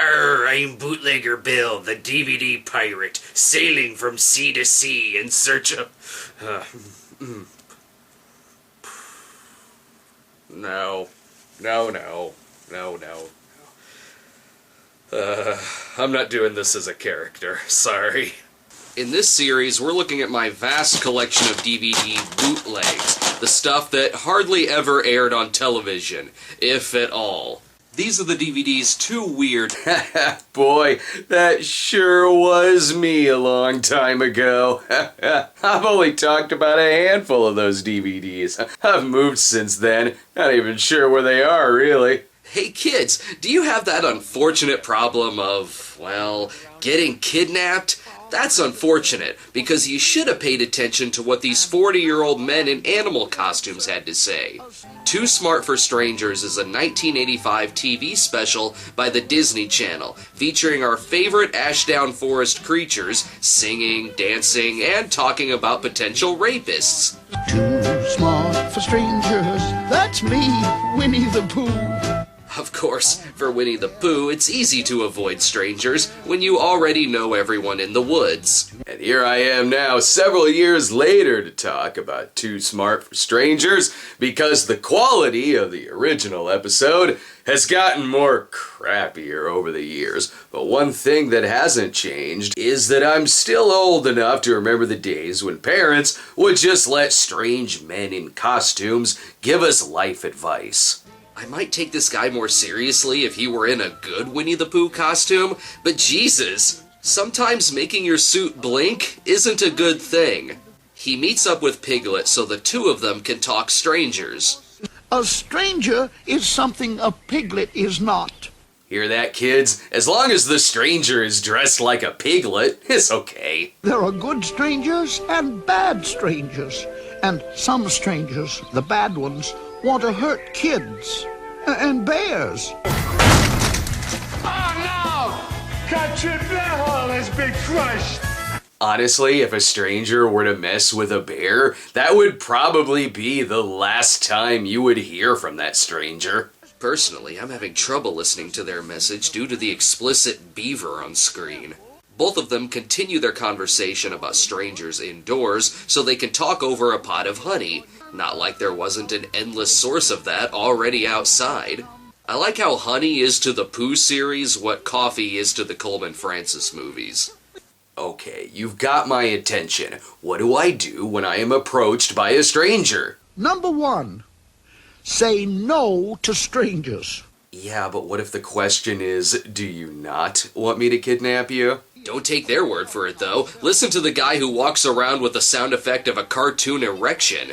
I'm Bootlegger Bill, the DVD pirate, sailing from sea to sea in search of... No. I'm not doing this as a character. Sorry. In this series, we're looking at my vast collection of DVD bootlegs, the stuff that hardly ever aired on television, if at all. These are the DVDs too weird. Boy, that sure was me a long time ago. I've only talked about a handful of those DVDs. I've moved since then. Not even sure where they are, really. Hey kids, do you have that unfortunate problem of, well, getting kidnapped? That's unfortunate, because you should have paid attention to what these 40-year-old men in animal costumes had to say. Too Smart for Strangers is a 1985 TV special by the Disney Channel, featuring our favorite Ashdown Forest creatures singing, dancing, and talking about potential rapists. Too smart for strangers, that's me, Winnie the Pooh. Of course, for Winnie the Pooh, it's easy to avoid strangers when you already know everyone in the woods. And here I am now, several years later, to talk about Too Smart for Strangers, because the quality of the original episode has gotten more crappier over the years. But one thing that hasn't changed is that I'm still old enough to remember the days when parents would just let strange men in costumes give us life advice. I might take this guy more seriously if he were in a good Winnie the Pooh costume, but Jesus, sometimes making your suit blink isn't a good thing. He meets up with Piglet so the two of them can talk strangers. A stranger is something a piglet is not. Hear that, kids? As long as the stranger is dressed like a piglet, it's okay. There are good strangers and bad strangers. And some strangers, the bad ones, want to hurt kids and bears. Oh no! Country bear hole has been crushed! Honestly, if a stranger were to mess with a bear, that would probably be the last time you would hear from that stranger. Personally, I'm having trouble listening to their message due to the explicit beaver on screen. Both of them continue their conversation about strangers indoors so they can talk over a pot of honey. Not like there wasn't an endless source of that already outside. I like how honey is to the Pooh series what coffee is to the Coleman Francis movies. Okay, you've got my attention. What do I do when I am approached by a stranger? Number one, say no to strangers. Yeah, but what if the question is, do you not want me to kidnap you? Don't take their word for it, though. Listen to the guy who walks around with the sound effect of a cartoon erection.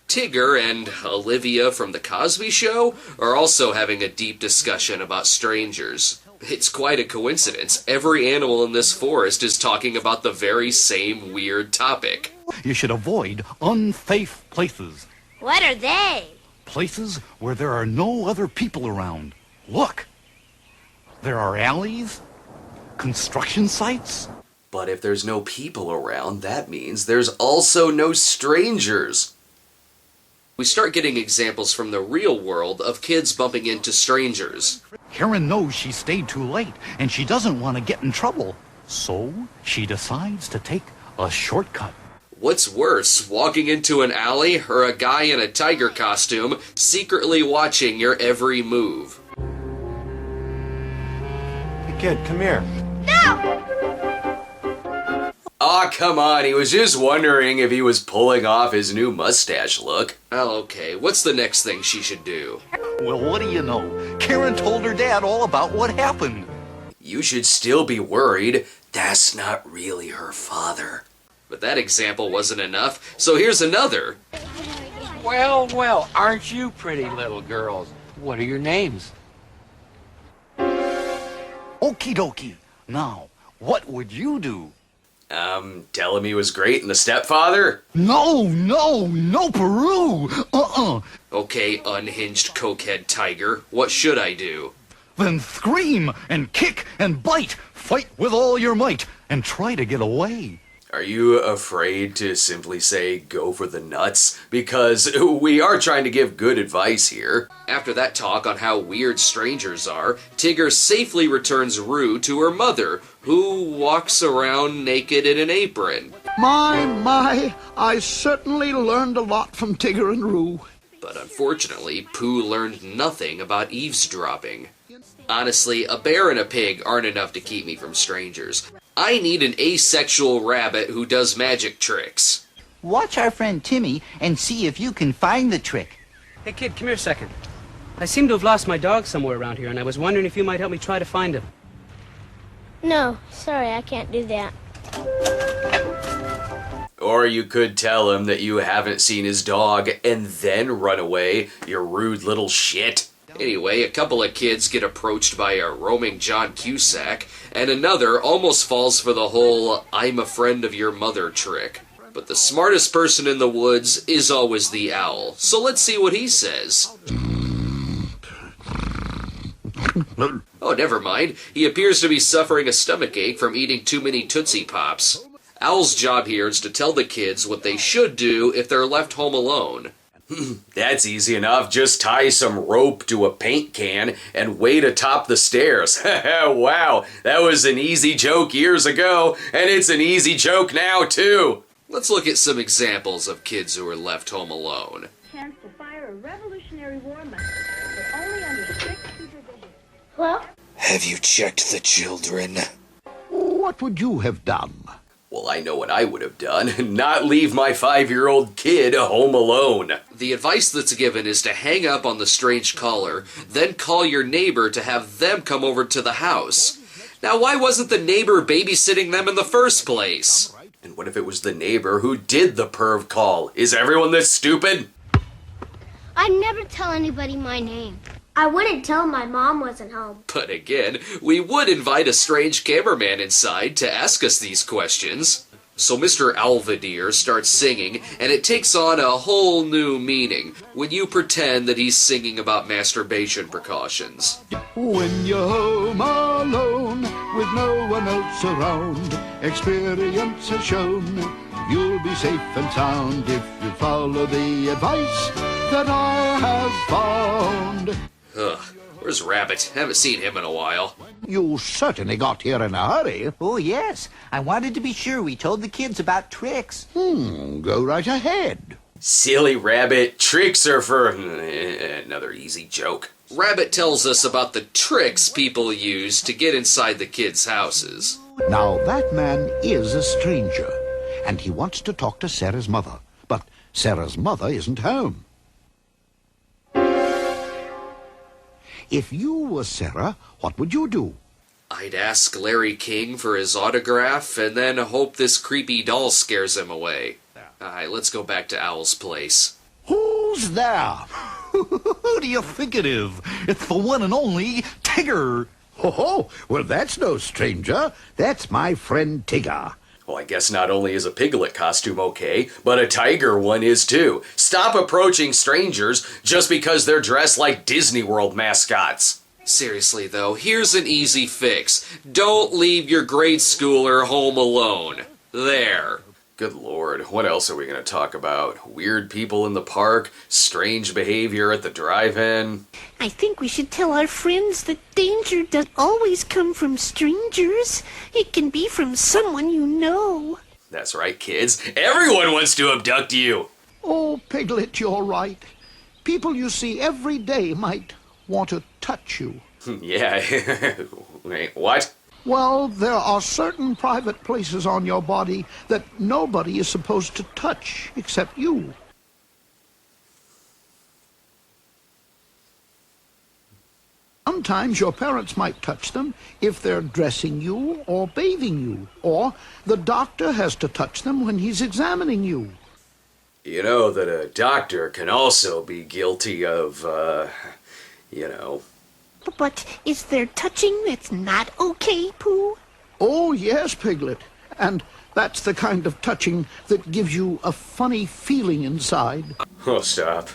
Tigger and Olivia from The Cosby Show are also having a deep discussion about strangers. It's quite a coincidence. Every animal in this forest is talking about the very same weird topic. You should avoid unsafe places. What are they? Places where there are no other people around. Look! There are alleys, construction sites. But if there's no people around, that means there's also no strangers. We start getting examples from the real world of kids bumping into strangers. Karen knows she stayed too late, and she doesn't want to get in trouble. So she decides to take a shortcut. What's worse, walking into an alley or a guy in a tiger costume secretly watching your every move? Kid, come here. Aw, come on, he was just wondering if he was pulling off his new mustache look. Oh, okay, what's the next thing she should do? Well, what do you know? Karen told her dad all about what happened. You should still be worried. That's not really her father. But that example wasn't enough, so here's another. Well, aren't you pretty little girls? What are your names? Okie dokie. Now, what would you do? Tell him he was great in The Stepfather? No, Peru. Okay, unhinged cokehead tiger, what should I do? Then scream and kick and bite. Fight with all your might and try to get away. Are you afraid to simply say go for the nuts? Because we are trying to give good advice here. After that talk on how weird strangers are, Tigger safely returns Roo to her mother, who walks around naked in an apron. My, I certainly learned a lot from Tigger and Roo. But unfortunately, Pooh learned nothing about eavesdropping. Honestly, a bear and a pig aren't enough to keep me from strangers. I need an asexual rabbit who does magic tricks. Watch our friend Timmy and see if you can find the trick. Hey kid, come here a second. I seem to have lost my dog somewhere around here, and I was wondering if you might help me try to find him. No, sorry, I can't do that. Or you could tell him that you haven't seen his dog and then run away, you rude little shit. Anyway, a couple of kids get approached by a roaming John Cusack, and another almost falls for the whole I'm a friend of your mother trick. But the smartest person in the woods is always the owl, so let's see what he says. Oh, never mind. He appears to be suffering a stomachache from eating too many Tootsie Pops. Owl's job here is to tell the kids what they should do if they're left home alone. That's easy enough. Just tie some rope to a paint can and wait atop the stairs. Wow, that was an easy joke years ago, and it's an easy joke now, too. Let's look at some examples of kids who are left home alone. Chance to fire a Revolutionary War musket, but only under strict supervision. Well, Have you checked the children? What would you have done? Well, I know what I would have done. Not leave my 5-year-old kid home alone. The advice that's given is to hang up on the strange caller, then call your neighbor to have them come over to the house. Now, why wasn't the neighbor babysitting them in the first place? And what if it was the neighbor who did the perv call? Is everyone this stupid? I'd never tell anybody my name. I wouldn't tell my mom wasn't home. But again, we would invite a strange cameraman inside to ask us these questions. So Mr. Alvadir starts singing, and it takes on a whole new meaning when you pretend that he's singing about masturbation precautions. When you're home alone with no one else around, experience has shown you'll be safe and sound if you follow the advice that I have found. Ugh, where's Rabbit? Haven't seen him in a while. You certainly got here in a hurry. Oh, yes. I wanted to be sure we told the kids about tricks. Go right ahead. Silly rabbit, tricks are for... Another easy joke. Rabbit tells us about the tricks people use to get inside the kids' houses. Now, that man is a stranger, and he wants to talk to Sarah's mother. But Sarah's mother isn't home. If you were Sarah, what would you do? I'd ask Larry King for his autograph and then hope this creepy doll scares him away. Alright, let's go back to Owl's place. Who's there? Who do you think it is? It's the one and only Tigger. Oh, well, that's no stranger. That's my friend Tigger. Well, I guess not only is a piglet costume okay, but a tiger one is too. Stop approaching strangers just because they're dressed like Disney World mascots. Seriously though, here's an easy fix. Don't leave your grade schooler home alone. There. Good lord, what else are we going to talk about? Weird people in the park? Strange behavior at the drive-in? I think we should tell our friends that danger doesn't always come from strangers. It can be from someone you know. That's right, kids. Everyone wants to abduct you. Oh, Piglet, you're right. People you see every day might want to touch you. Yeah. Wait, what? Well, there are certain private places on your body that nobody is supposed to touch except you. Sometimes your parents might touch them if they're dressing you or bathing you, or the doctor has to touch them when he's examining you. You know that a doctor can also be guilty of, But is there touching that's not okay, Pooh? Oh, yes, Piglet. And that's the kind of touching that gives you a funny feeling inside. Oh, stop.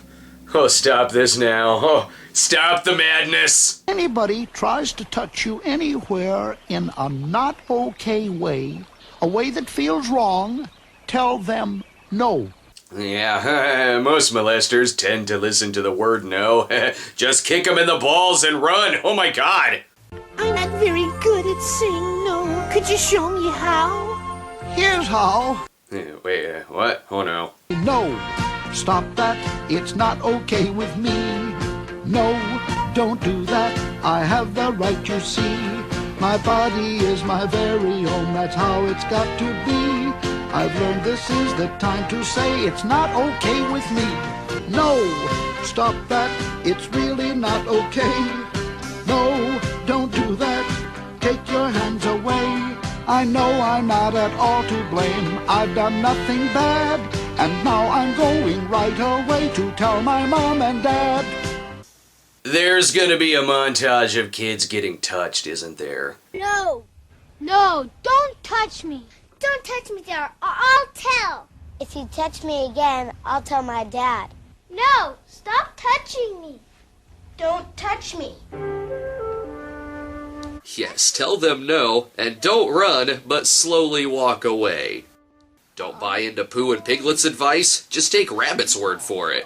Oh, stop this now. Oh, stop the madness. Anybody tries to touch you anywhere in a not okay way, a way that feels wrong, tell them no. Yeah, most molesters tend to listen to the word no. Just kick them in the balls and run. Oh my God. I'm not very good at saying no. Could you show me how? Here's how. Wait, what? Oh no. No, stop that. It's not okay with me. No, don't do that. I have the right, you see. My body is my very own. That's how it's got to be. I've learned this is the time to say it's not okay with me. No, stop that. It's really not okay. No, don't do that. Take your hands away. I know I'm not at all to blame. I've done nothing bad. And now I'm going right away to tell my mom and dad. There's gonna be a montage of kids getting touched, isn't there? No. No, don't touch me. Don't touch me there, or I'll tell. If you touch me again, I'll tell my dad. No, stop touching me. Don't touch me. Yes, tell them no, and don't run, but slowly walk away. Don't buy into Pooh and Piglet's advice, just take Rabbit's word for it.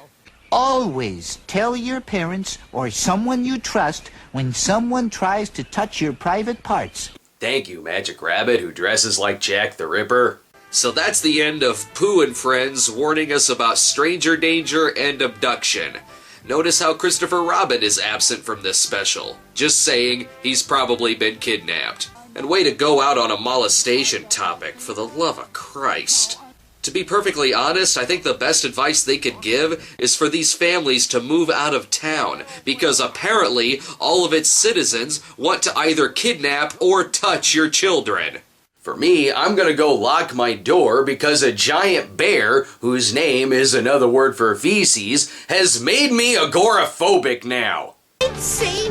Always tell your parents or someone you trust when someone tries to touch your private parts. Thank you, Magic Rabbit, who dresses like Jack the Ripper. So that's the end of Pooh and Friends warning us about stranger danger and abduction. Notice how Christopher Robin is absent from this special. Just saying, he's probably been kidnapped. And way to go out on a molestation topic, for the love of Christ. To be perfectly honest, I think the best advice they could give is for these families to move out of town, because apparently all of its citizens want to either kidnap or touch your children. For me, I'm gonna go lock my door because a giant bear, whose name is another word for feces, has made me agoraphobic now. I'd say